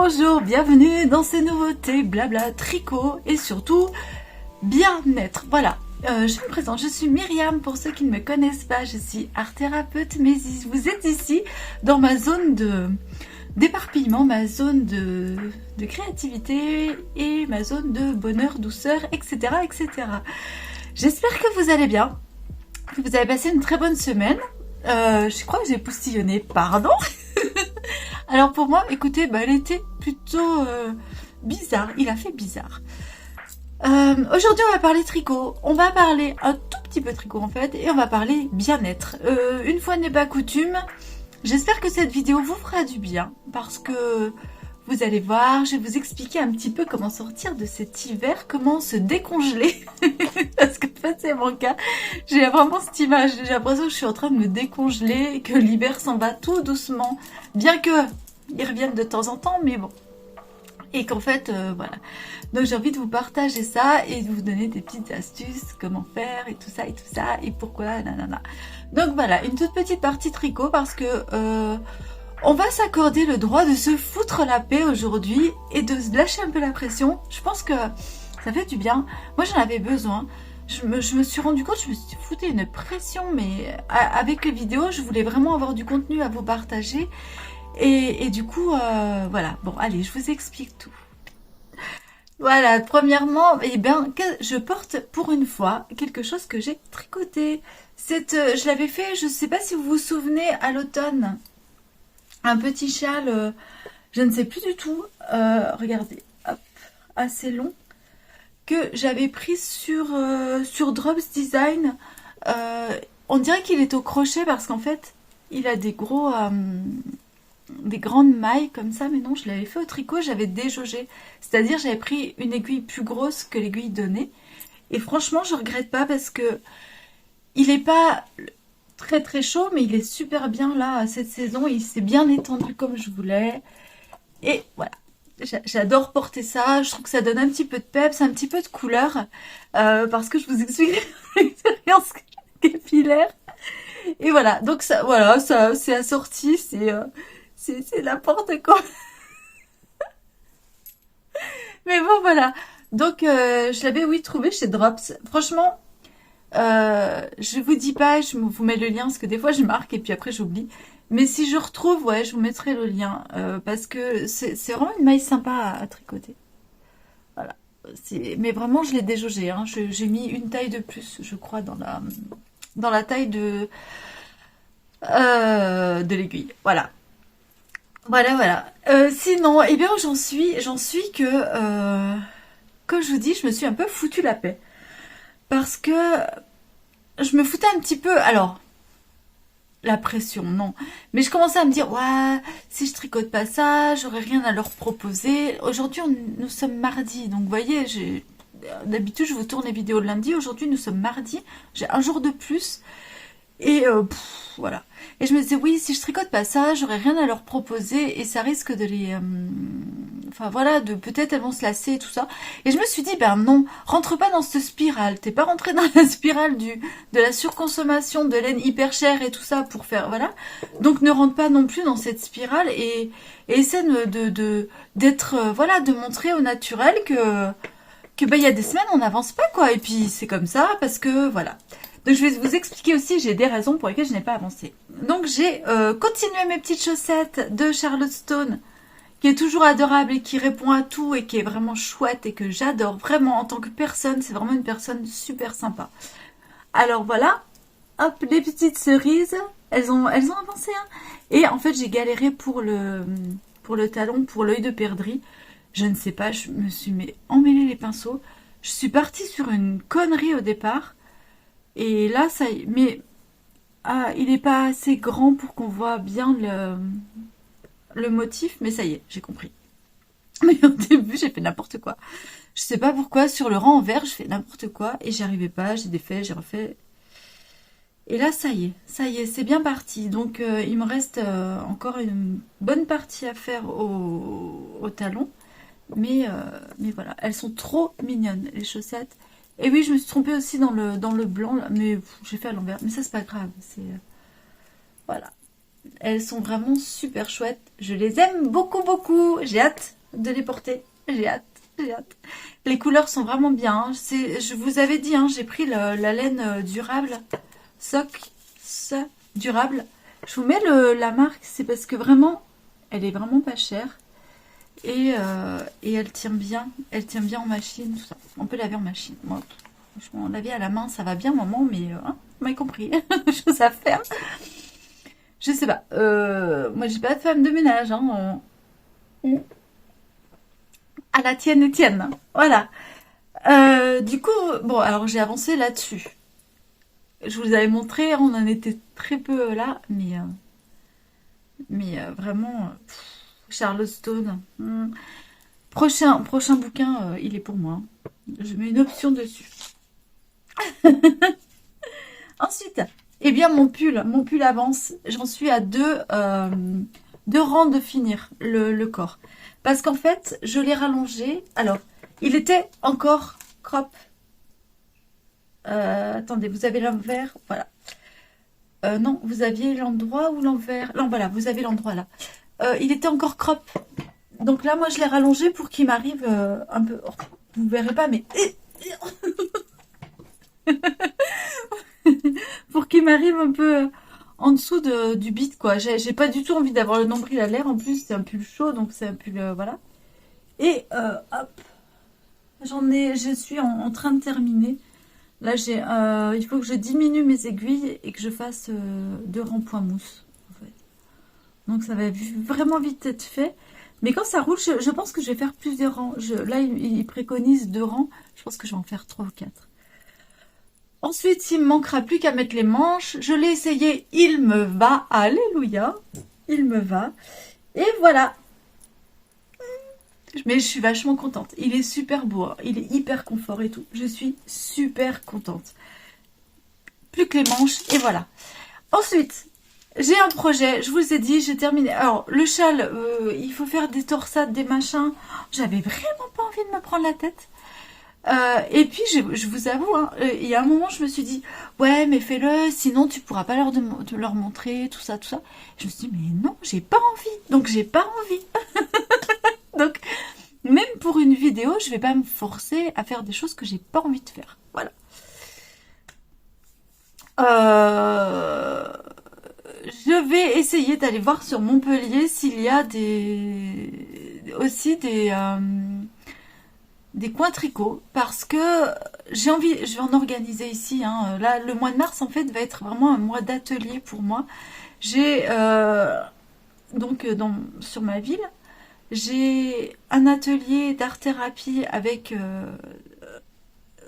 Bonjour, bienvenue dans ces nouveautés blabla tricot et surtout bien-être. Voilà, je me présente, je suis Myriam pour ceux qui ne me connaissent pas, je suis art thérapeute, mais vous êtes ici dans ma zone d'éparpillement, ma zone de créativité et ma zone de bonheur, douceur, etc. etc. J'espère que vous allez bien, que vous avez passé une très bonne semaine. Je crois que j'ai postillonné, pardon. Alors pour moi, écoutez, elle était plutôt bizarre, il a fait bizarre. Aujourd'hui on va parler tricot, on va parler un tout petit peu tricot en fait, et on va parler bien-être. Une fois n'est pas coutume, j'espère que cette vidéo vous fera du bien, parce que vous allez voir, je vais vous expliquer un petit peu comment sortir de cet hiver, comment se décongeler, parce que en fait c'est mon cas, j'ai vraiment cette image, j'ai l'impression que je suis en train de me décongeler, que l'hiver s'en va tout doucement, bien que ils reviennent de temps en temps, mais bon, et qu'en fait, voilà. Donc j'ai envie de vous partager ça et de vous donner des petites astuces, comment faire et tout ça et pourquoi, nanana. Donc voilà, une toute petite partie tricot parce que on va s'accorder le droit de se foutre la paix aujourd'hui et de se lâcher un peu la pression. Je pense que ça fait du bien. Moi j'en avais besoin. Je me suis rendu compte, je me suis foutu une pression, mais avec les vidéos, je voulais vraiment avoir du contenu à vous partager. Et du coup, voilà. Bon, allez, je vous explique tout. Voilà, premièrement, eh bien, je porte pour une fois quelque chose que j'ai tricoté. Je l'avais fait, je ne sais pas si vous vous souvenez, à l'automne. Un petit châle, je ne sais plus du tout. Regardez, hop, assez long. Que j'avais pris sur Drops Design. On dirait qu'il est au crochet parce qu'en fait, il a des grandes mailles comme ça, mais non, je l'avais fait au tricot, j'avais déjaugé. C'est-à-dire, j'avais pris une aiguille plus grosse que l'aiguille donnée. Et franchement, je regrette pas parce que il est pas très très chaud, mais il est super bien là cette saison. Il s'est bien étendu comme je voulais. Et voilà. J'adore porter ça, je trouve que ça donne un petit peu de peps, un petit peu de couleur, parce que je vous explique l'expérience capillaire. Et voilà, donc ça, voilà, ça c'est assorti, c'est n'importe quoi. Mais bon, voilà. Donc, je l'avais, oui, trouvé chez Drops. Franchement, je vous dis pas, je vous mets le lien, parce que des fois, je marque et puis après, j'oublie. Mais si je retrouve, ouais, je vous mettrai le lien, parce que c'est vraiment une maille sympa à tricoter. Voilà. Mais vraiment, je l'ai déjaugé, hein. J'ai mis une taille de plus, je crois, dans la taille de l'aiguille. Voilà. Voilà. Sinon, eh bien, j'en suis que, comme je vous dis, je me suis un peu foutu la paix. Parce que je me foutais un petit peu, alors, la pression, non. Mais je commençais à me dire, ouais, si je tricote pas ça, j'aurais rien à leur proposer. Aujourd'hui, nous sommes mardi, donc vous voyez, d'habitude, je vous tourne les vidéos le lundi. Aujourd'hui, nous sommes mardi. J'ai un jour de plus. Et voilà. Et je me disais, oui, si je tricote pas ça, j'aurais rien à leur proposer et ça risque de les... enfin voilà, peut-être elles vont se lasser et tout ça. Et je me suis dit, ben non, rentre pas dans cette spirale. T'es pas rentré dans la spirale de la surconsommation de laine hyper chère et tout ça pour faire... Voilà. Donc ne rentre pas non plus dans cette spirale et essaie d'être... voilà, de montrer au naturel que ben il y a des semaines on n'avance pas quoi. Et puis c'est comme ça parce que voilà. Donc je vais vous expliquer aussi, j'ai des raisons pour lesquelles je n'ai pas avancé. Donc j'ai continué mes petites chaussettes de Charlotte Stone, qui est toujours adorable et qui répond à tout et qui est vraiment chouette et que j'adore vraiment en tant que personne. C'est vraiment une personne super sympa. Alors voilà, hop, les petites cerises, elles ont avancé. Hein. Et en fait j'ai galéré pour le talon, pour l'œil de perdrix. Je ne sais pas, je me suis emmêlé les pinceaux. Je suis partie sur une connerie au départ. Et là, ça y est, mais il n'est pas assez grand pour qu'on voit bien le motif, mais ça y est, j'ai compris. Mais au début, j'ai fait n'importe quoi. Je sais pas pourquoi, sur le rang en vert, je fais n'importe quoi et j'y arrivais pas, j'ai défait, j'ai refait. Et là, ça y est, c'est bien parti. Donc, il me reste encore une bonne partie à faire au talon. Mais voilà, elles sont trop mignonnes, les chaussettes. Et oui, je me suis trompée aussi dans le blanc, là, mais j'ai fait à l'envers. Mais ça, c'est pas grave. Voilà. Elles sont vraiment super chouettes. Je les aime beaucoup, beaucoup. J'ai hâte de les porter. J'ai hâte, j'ai hâte. Les couleurs sont vraiment bien, hein. Je vous avais dit, hein, j'ai pris la laine durable, soc durable. Je vous mets la marque, c'est parce que vraiment, elle est vraiment pas chère. Et elle tient bien en machine, tout ça. On peut laver en machine. Moi, franchement, laver à la main, ça va bien, maman, mais hein, vous m'avez compris. Chose à faire. Je sais pas. Moi, j'ai pas de femme de ménage. Hein. À la tienne et tienne. Hein. Voilà. Du coup, bon, alors j'ai avancé là-dessus. Je vous avais montré, on en était très peu là, mais vraiment, Charlottestone. Prochain bouquin, il est pour moi. Je mets une option dessus. Ensuite, eh bien mon pull avance. J'en suis à deux rangs de finir le corps. Parce qu'en fait, je l'ai rallongé. Alors, il était encore crop. Attendez, vous avez l'envers. Voilà. Non, vous aviez l'endroit ou l'envers. Non, voilà, vous avez l'endroit là. Il était encore crop. Donc là, moi, je l'ai rallongé pour qu'il m'arrive un peu... Oh, vous ne verrez pas, mais... pour qu'il m'arrive un peu en dessous du bit, quoi. J'ai pas du tout envie d'avoir le nombril à l'air. En plus, c'est un pull chaud, donc c'est un pull... voilà. Et hop, je suis en train de terminer. Là, il faut que je diminue mes aiguilles et que je fasse 2 rangs point mousse. En fait. Donc ça va vraiment vite être fait. Mais quand ça roule, je pense que je vais faire plusieurs rangs. Là, il préconise 2 rangs. Je pense que je vais en faire 3 ou 4. Ensuite, il me manquera plus qu'à mettre les manches. Je l'ai essayé, il me va. Alléluia, il me va. Et voilà. Mais je suis vachement contente. Il est super beau, hein. Il est hyper confort et tout. Je suis super contente. Plus que les manches et voilà. Ensuite, j'ai un projet. Je vous ai dit, j'ai terminé. Alors, le châle, il faut faire des torsades, des machins. J'avais vraiment pas envie de me prendre la tête. Et puis, je vous avoue, hein, il y a un moment, je me suis dit, ouais, mais fais-le, sinon tu pourras pas leur montrer, tout ça, tout ça. Je me suis dit, mais non, j'ai pas envie. Donc, j'ai pas envie. Donc, même pour une vidéo, je vais pas me forcer à faire des choses que j'ai pas envie de faire. Voilà. Je vais essayer d'aller voir sur Montpellier s'il y a aussi des coins tricot parce que j'ai envie, je vais en organiser ici. Hein. Là, le mois de mars en fait va être vraiment un mois d'atelier pour moi. J'ai donc sur ma ville, j'ai un atelier d'art-thérapie avec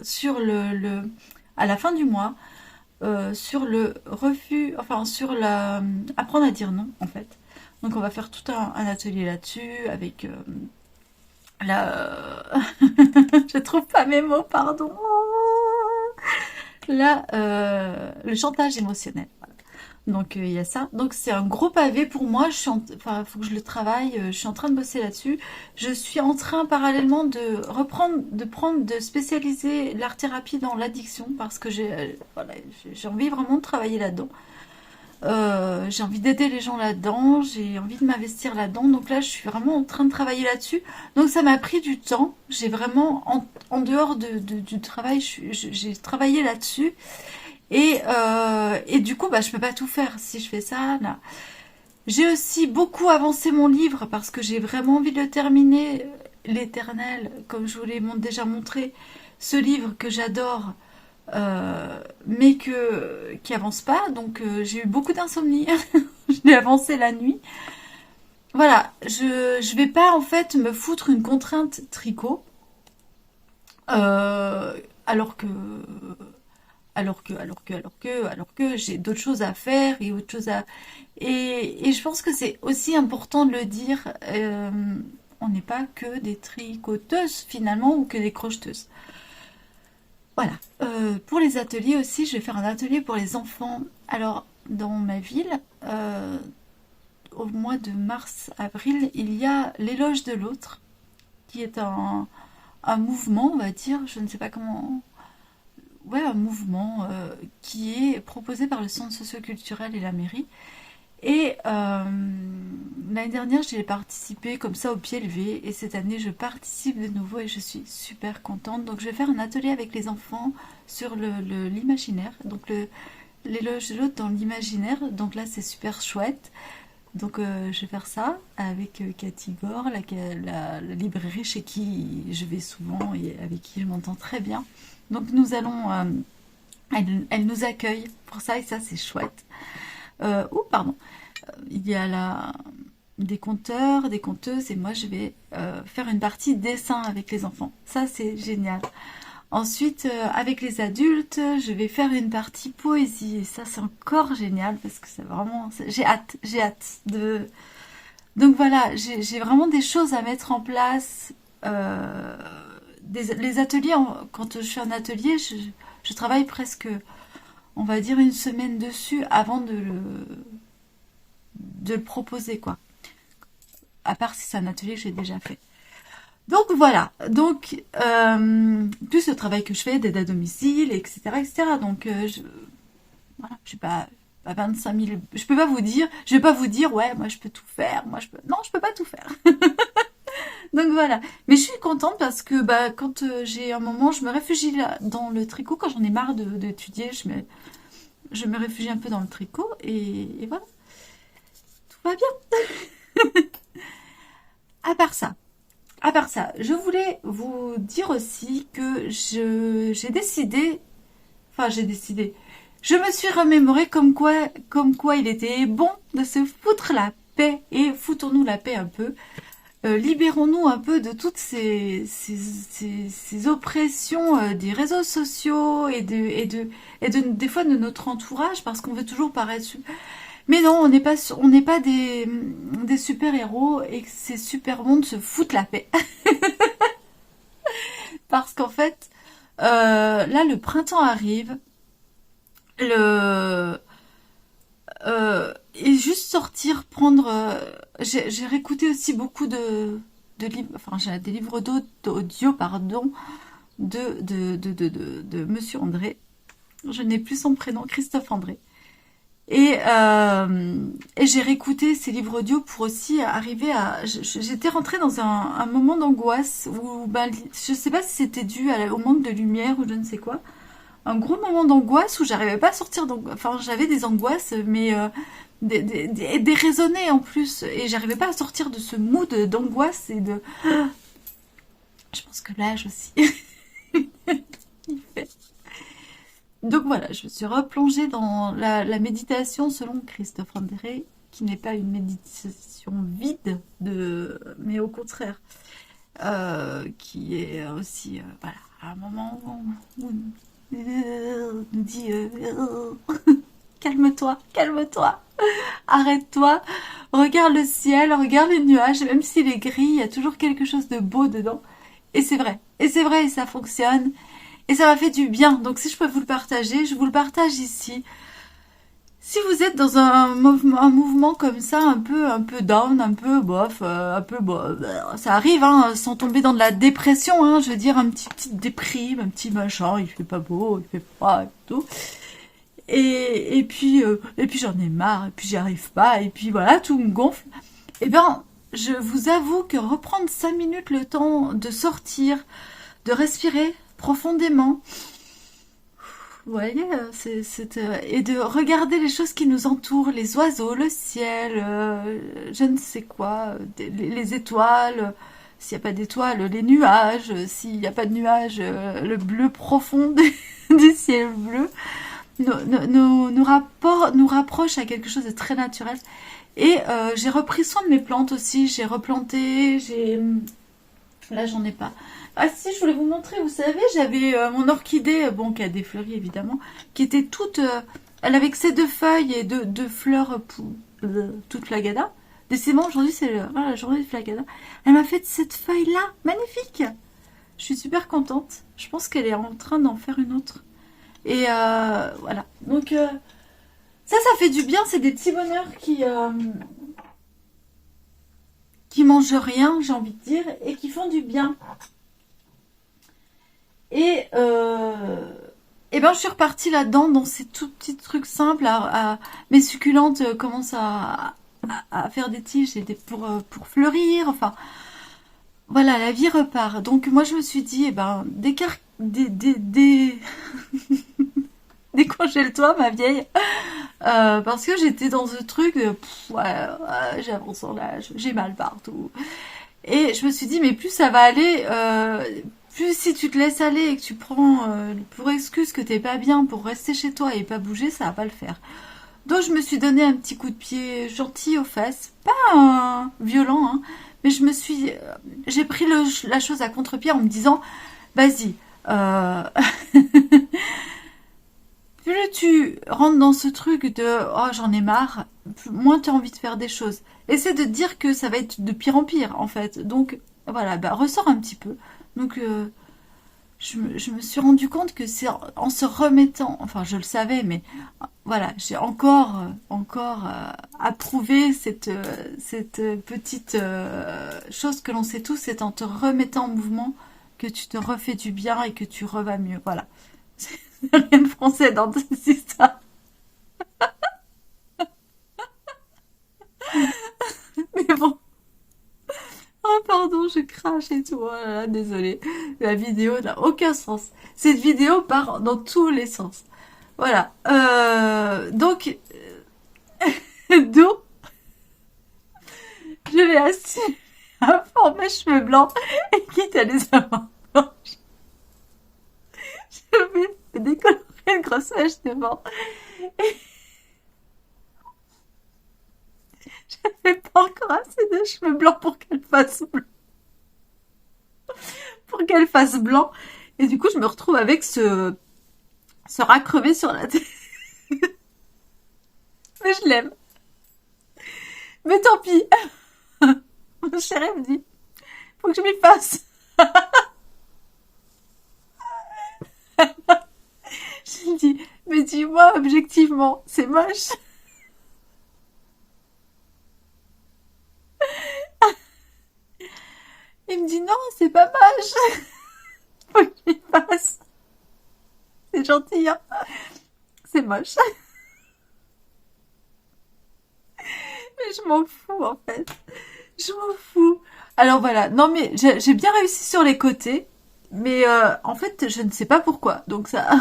sur à la fin du mois sur le refus, enfin sur la apprendre à dire non en fait. Donc on va faire tout un atelier là-dessus avec la je trouve pas mes mots, pardon. Là, le chantage émotionnel. Voilà. Donc il y a ça. Donc c'est un gros pavé pour moi. Enfin, faut que je le travaille. Je suis en train de bosser là-dessus. Je suis en train parallèlement de spécialiser l'art-thérapie dans l'addiction parce que voilà, j'ai envie vraiment de travailler là-dedans. J'ai envie d'aider les gens là-dedans, j'ai envie de m'investir là-dedans. Donc là, je suis vraiment en train de travailler là-dessus. Donc ça m'a pris du temps. J'ai vraiment, en dehors du travail, j'ai travaillé là-dessus. Et du coup, bah, je peux pas tout faire si je fais ça. Là. J'ai aussi beaucoup avancé mon livre parce que j'ai vraiment envie de le terminer. L'Éternel, comme je vous l'ai déjà montré, ce livre que j'adore. Mais qui avance pas, donc j'ai eu beaucoup d'insomnie. Je l'ai avancé la nuit. Voilà, je vais pas en fait me foutre une contrainte tricot, alors que j'ai d'autres choses à faire et autre chose à et je pense que c'est aussi important de le dire. On n'est pas que des tricoteuses finalement ou que des crocheteuses. Voilà. Pour les ateliers aussi, je vais faire un atelier pour les enfants. Alors, dans ma ville, au mois de mars-avril, il y a l'éloge de l'autre, qui est un mouvement, on va dire, je ne sais pas comment... Ouais, un mouvement qui est proposé par le centre socioculturel et la mairie. Et l'année dernière, j'ai participé comme ça au pied levé. Et cette année, je participe de nouveau et je suis super contente. Donc, je vais faire un atelier avec les enfants sur l'imaginaire. Donc, l'éloge de l'autre dans l'imaginaire. Donc là, c'est super chouette. Donc, je vais faire ça avec Cathy Gore, la librairie chez qui je vais souvent et avec qui je m'entends très bien. Donc, nous allons... elle nous accueille pour ça et ça, c'est chouette. Oh, pardon. Il y a des conteurs, des conteuses et moi, je vais faire une partie dessin avec les enfants. Ça, c'est génial. Ensuite, avec les adultes, je vais faire une partie poésie. Et ça, c'est encore génial parce que c'est vraiment... j'ai hâte de... Donc voilà, j'ai vraiment des choses à mettre en place. Les ateliers, quand je fais un atelier, je travaille presque, on va dire, une semaine dessus avant de le proposer, quoi. À part si c'est un atelier que j'ai déjà fait. Donc voilà, donc plus le travail que je fais d'aide à domicile, etc., etc. Donc voilà, je suis pas à 25 000. Je peux pas vous dire, je vais pas vous dire, ouais, moi je peux tout faire, non, je peux pas tout faire. Donc voilà, mais je suis contente parce que bah quand j'ai un moment, je me réfugie là dans le tricot quand j'en ai marre d'étudier, je me réfugie un peu dans le tricot et voilà, tout va bien. À part ça. À part ça, je voulais vous dire aussi que j'ai décidé, je me suis remémoré comme quoi il était bon de se foutre la paix et foutons-nous la paix un peu. Libérons-nous un peu de toutes ces oppressions des réseaux sociaux et des fois de notre entourage parce qu'on veut toujours paraître. Mais non, on n'est pas des super-héros et que c'est super bon de se foutre la paix. Parce qu'en fait, là, le printemps arrive, le, et juste sortir, prendre... j'ai réécouté aussi beaucoup de livres, enfin, j'ai des livres d'audio, pardon, de Monsieur André. Je n'ai plus son prénom, Christophe André. Et j'ai réécouté ces livres audio pour aussi arriver à... J'étais rentrée dans un moment d'angoisse où, ben, je sais pas si c'était dû au manque de lumière ou je ne sais quoi. Un gros moment d'angoisse où j'arrivais pas à sortir d'angoisse. Enfin, j'avais des angoisses, mais déraisonnées en plus. Et j'arrivais pas à sortir de ce mood d'angoisse et de... Je pense que l'âge aussi. Il fait. Donc voilà, je me suis replongée dans la méditation selon Christophe André, qui n'est pas une méditation vide, mais au contraire, qui est aussi, voilà, à un moment où nous dit calme-toi, calme-toi, arrête-toi, regarde le ciel, regarde les nuages, même s'il est gris, il y a toujours quelque chose de beau dedans. Et c'est vrai, et ça fonctionne. Et ça m'a fait du bien. Donc si je peux vous le partager, je vous le partage ici. Si vous êtes dans un mouvement comme ça, un peu down, un peu bof, un peu bof, ça arrive, hein, sans tomber dans de la dépression, hein, je veux dire, petite déprime, un petit machin, il fait pas beau, il fait froid, et tout. Et puis j'en ai marre, et puis j'y arrive pas, et puis voilà, tout me gonfle. Eh bien, je vous avoue que reprendre 5 minutes le temps de sortir, de respirer profondément, vous voyez, et de regarder les choses qui nous entourent, les oiseaux, le ciel, je ne sais quoi, les étoiles, s'il n'y a pas d'étoiles, les nuages, s'il n'y a pas de nuages, le bleu profond du ciel bleu, nous rapproche à quelque chose de très naturel. Et j'ai repris soin de mes plantes aussi, j'ai replanté, là j'en ai pas. Ah si, je voulais vous montrer, vous savez, j'avais mon orchidée, bon, qui a des fleuries évidemment, qui était toute... elle avait que ses deux feuilles et deux fleurs toute flagada. Décidément, aujourd'hui, c'est la journée de flagada. Elle m'a fait cette feuille-là, magnifique. Je suis super contente. Je pense qu'elle est en train d'en faire une autre. Et voilà. Donc, ça fait du bien. C'est des petits bonheurs qui mangent rien, j'ai envie de dire, et qui font du bien. Et Et ben, je suis repartie là-dedans, dans ces tout petits trucs simples. Mes succulentes commencent à faire des tiges et pour fleurir. Enfin, voilà, la vie repart. Donc, moi, je me suis dit, eh ben, décongèle-toi, ma vieille. Parce que j'étais dans ce truc de, ouais, ouais, j'avance en âge, j'ai mal partout. Et je me suis dit, mais plus ça va aller, plus si tu te laisses aller et que tu prends pour excuse que t'es pas bien pour rester chez toi et pas bouger, ça va pas le faire. Donc je me suis donné un petit coup de pied gentil aux fesses, pas violent, hein, mais j'ai pris la chose à contre-pied en me disant, vas-y, euh, plus tu rentres dans ce truc de oh j'en ai marre, moins tu as envie de faire des choses. Essaie de te dire que ça va être de pire en pire en fait. Donc voilà, bah ressors un petit peu. Donc je me suis rendu compte que c'est en se remettant, enfin je le savais, mais voilà, j'ai encore approuvé cette petite chose que l'on sait tous, c'est en te remettant en mouvement que tu te refais du bien et que tu revas mieux. Voilà. C'est rien de français dans cette histoire. Mais bon. Oh pardon, je crache et tout. Oh là là, désolée. La vidéo n'a aucun sens. Cette vidéo part dans tous les sens. Voilà. Donc, d'où je vais assumer à fond mes cheveux blancs et quitte à les avoir blancs, je vais décolorer une grosse mèche devant. J'avais pas encore assez de cheveux blancs pour qu'elle fasse blanc. Et du coup, je me retrouve avec ce rat crevé sur la tête. Mais je l'aime. Mais tant pis. Mon chéri me dit, faut que je m'y fasse. Je lui dis, mais dis-moi objectivement, c'est moche. Il me dit, non, c'est pas moche. Faut que je m'y fasse. C'est gentil, hein. C'est moche. Mais je m'en fous, en fait. Je m'en fous. Alors voilà. Non, mais j'ai bien réussi sur les côtés. Mais en fait, je ne sais pas pourquoi. Donc ça,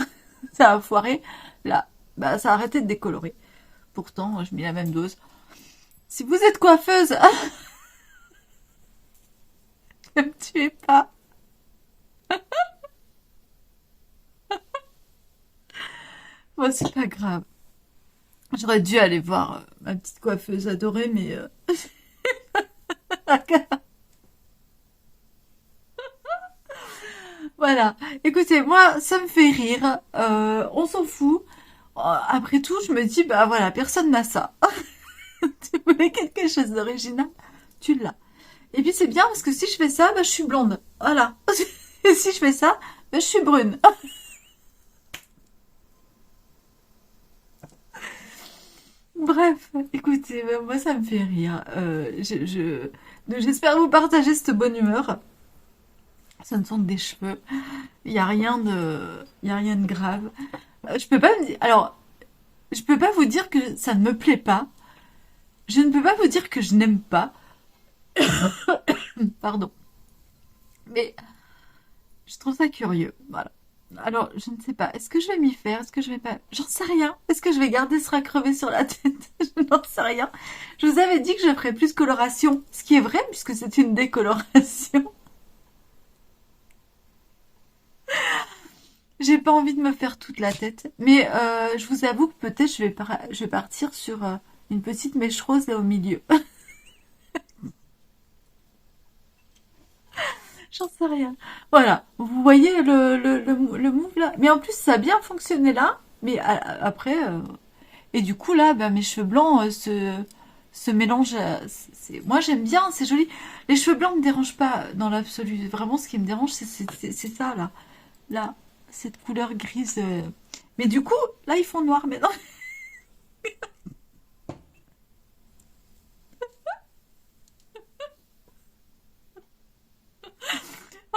ça a foiré. Là, bah, ça a arrêté de décolorer. Pourtant, je mets la même dose. Si vous êtes coiffeuse, ne me tuez pas. Bon, c'est pas grave. J'aurais dû aller voir ma petite coiffeuse adorée, mais voilà. Écoutez, moi, ça me fait rire. On s'en fout. Après tout, je me dis, bah voilà, personne n'a ça. Tu voulais quelque chose d'original, tu l'as. Et puis c'est bien parce que si je fais ça, bah, je suis blonde. Voilà. Et si je fais ça, bah, je suis brune. Bref, écoutez, moi ça me fait rire. Donc, j'espère vous partager cette bonne humeur. Ce ne sont que des cheveux. Il y a rien de grave. Je peux pas me dire, alors, je peux pas vous dire que ça ne me plaît pas. Je ne peux pas vous dire que je n'aime pas. Pardon. Mais je trouve ça curieux. Voilà. Alors, je ne sais pas. Est-ce que je vais m'y faire? Est-ce que je vais pas? J'en sais rien. Est-ce que je vais garder ce rat crevé sur la tête? Je n'en sais rien. Je vous avais dit que je ferais plus coloration. Ce qui est vrai, puisque c'est une décoloration. J'ai pas envie de me faire toute la tête. Mais je vous avoue que peut-être je vais partir sur une petite mèche rose là au milieu. J'en sais rien. Voilà. Vous voyez le move là? Mais en plus, ça a bien fonctionné là. Mais après, et du coup, là, bah, mes cheveux blancs se mélangent. Moi, j'aime bien, c'est joli. Les cheveux blancs me dérangent pas dans l'absolu. Vraiment, ce qui me dérange, c'est ça, là. Là, cette couleur grise. Mais du coup, là, ils font noir maintenant.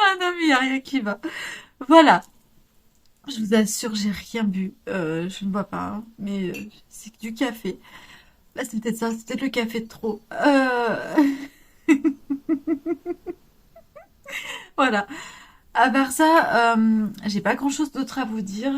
Ah non, mais il n'y a rien qui va. Voilà. Je vous assure, j'ai rien bu. Je ne bois pas, hein, mais c'est que du café. Bah, c'est peut-être ça, c'est peut-être le café de trop. Voilà. À part ça, j'ai pas grand-chose d'autre à vous dire.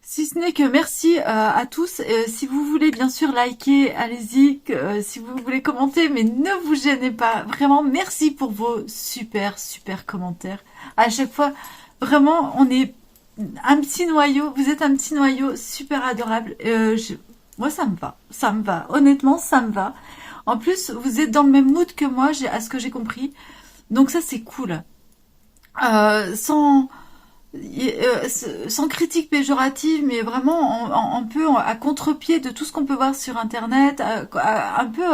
Si ce n'est que merci à tous. Si vous voulez bien sûr liker, allez-y. Si vous voulez commenter, mais ne vous gênez pas. Vraiment, merci pour vos super super commentaires. À chaque fois, vraiment, on est un petit noyau. Vous êtes un petit noyau super adorable. Moi, ça me va. Ça me va. Honnêtement, ça me va. En plus, vous êtes dans le même mood que moi, à ce que j'ai compris. Donc ça, c'est cool. Sans sans critique péjorative, mais vraiment un peu à contre-pied de tout ce qu'on peut voir sur Internet, un peu,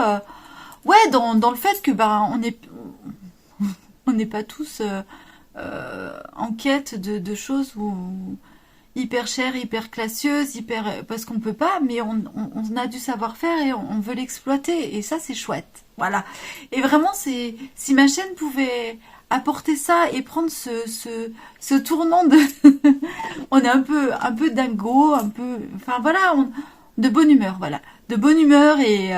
ouais, dans le fait que ben on n'est pas tous en quête de choses hyper chères, hyper classieuses, hyper parce qu'on peut pas, mais on a du savoir-faire et on veut l'exploiter et ça c'est chouette. Voilà. Et vraiment c'est si ma chaîne pouvait apporter ça et prendre ce tournant de on est un peu dingo, un peu enfin voilà, de bonne humeur, voilà. De bonne humeur et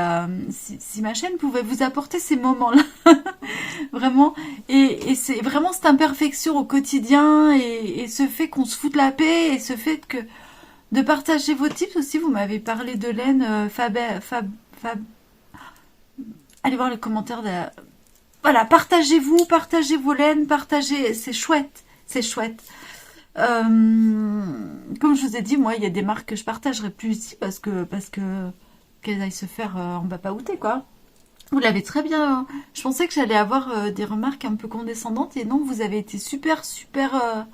si ma chaîne pouvait vous apporter ces moments-là vraiment et c'est vraiment cette imperfection au quotidien et ce fait qu'on se fout de la paix et ce fait que de partager vos tips aussi. Vous m'avez parlé de laine Fab. Allez voir les commentaires voilà, partagez-vous, partagez vos laines, partagez, c'est chouette, c'est chouette. Comme je vous ai dit, moi il y a des marques que je partagerai plus ici parce que qu'elles aillent se faire en papaouté quoi. Vous l'avez très bien. Je pensais que j'allais avoir des remarques un peu condescendantes et non, vous avez été super super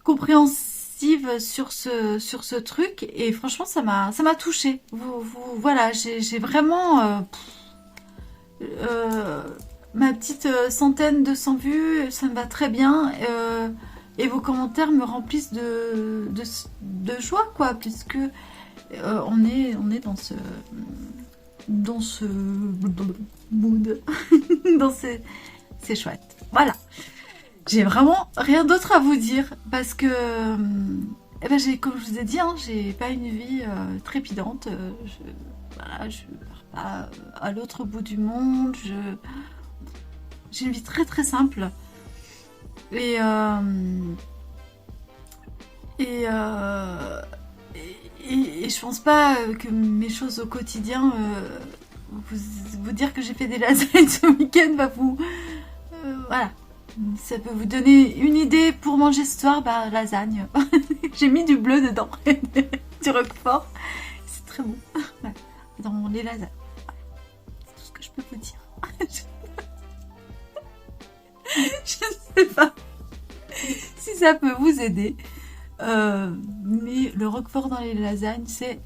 compréhensive sur ce truc et franchement ça m'a touchée. Voilà, j'ai vraiment euh, ma petite centaine de 100 vues, ça me va très bien. Et vos commentaires me remplissent de joie quoi, puisque on est dans ce mood. C'est chouette. Voilà. J'ai vraiment rien d'autre à vous dire parce que eh ben comme je vous ai dit, hein, j'ai pas une vie trépidante. Voilà, je pars pas à l'autre bout du monde. J'ai une vie très très simple et et, euh, et je pense pas que mes choses au quotidien vous dire que j'ai fait des lasagnes ce week-end va vous voilà. Ça peut vous donner une idée pour manger ce soir, bah lasagne. J'ai mis du bleu dedans, du roquefort. C'est très bon. Voilà. Dans les lasagnes. C'est tout ce que je peux vous dire. Je ne sais pas si ça peut vous aider. Mais le roquefort dans les lasagnes, c'est...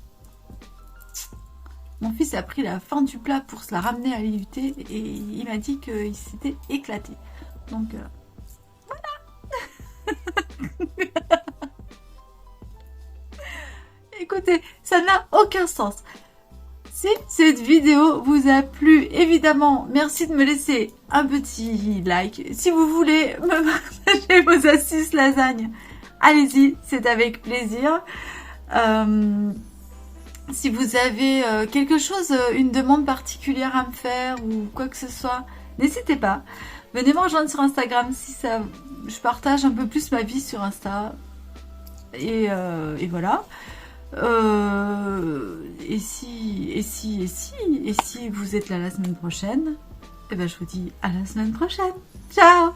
Mon fils a pris la fin du plat pour se la ramener à l'IUT et il m'a dit qu'il s'était éclaté. Donc écoutez, ça n'a aucun sens. Si cette vidéo vous a plu, évidemment, merci de me laisser un petit like. Si vous voulez me partager vos astuces lasagne, allez-y, c'est avec plaisir. Si vous avez quelque chose, une demande particulière à me faire ou quoi que ce soit, n'hésitez pas. Venez me rejoindre sur Instagram si ça... Je partage un peu plus ma vie sur Insta. Et voilà. Et si vous êtes là la semaine prochaine, eh ben je vous dis à la semaine prochaine. Ciao!